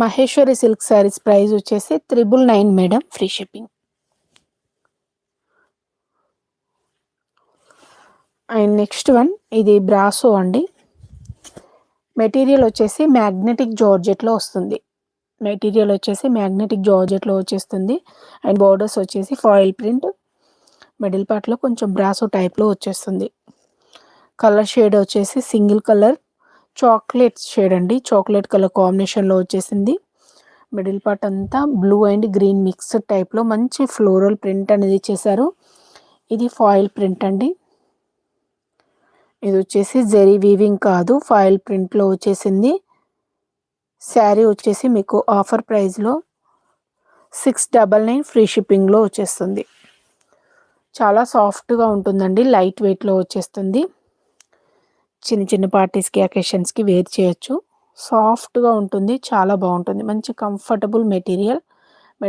Maheshwari silk saris price వచ్చేసి 999 madam, free shipping. And next one ఇది brasso అండి. మెటీరియల్ వచ్చేసి మ్యాగ్నెటిక్ జార్జెట్లో వస్తుంది. వచ్చేస్తుంది. అండ్ బోర్డర్స్ వచ్చేసి ఫాయిల్ ప్రింట్, మిడిల్ పార్ట్లో కొంచెం బ్రాసో టైప్లో వచ్చేస్తుంది. కలర్ షేడ్ వచ్చేసి సింగిల్ కలర్ చాక్లెట్ షేడ్ అండి, చాక్లెట్ కలర్ కాంబినేషన్లో వచ్చేసింది. మిడిల్ పార్ట్ అంతా బ్లూ అండ్ గ్రీన్ మిక్స్డ్ టైప్లో మంచి ఫ్లోరల్ ప్రింట్ అనేది ఇచ్చేసారు. ఇది ఫాయిల్ ప్రింట్ అండి. ఇది వచ్చేసి జెరీ వీవింగ్ కాదు, ఫాయిల్ ప్రింట్లో వచ్చేసింది. శారీ వచ్చేసి మీకు ఆఫర్ ప్రైస్లో 699 ఫ్రీ షిప్పింగ్లో వచ్చేస్తుంది. చాలా సాఫ్ట్గా ఉంటుందండి, లైట్ వెయిట్లో వచ్చేస్తుంది. చిన్న చిన్న పార్టీస్కి అకేషన్స్కి వేర్ చేయొచ్చు. సాఫ్ట్గా ఉంటుంది, చాలా బాగుంటుంది, మంచి కంఫర్టబుల్ మెటీరియల్.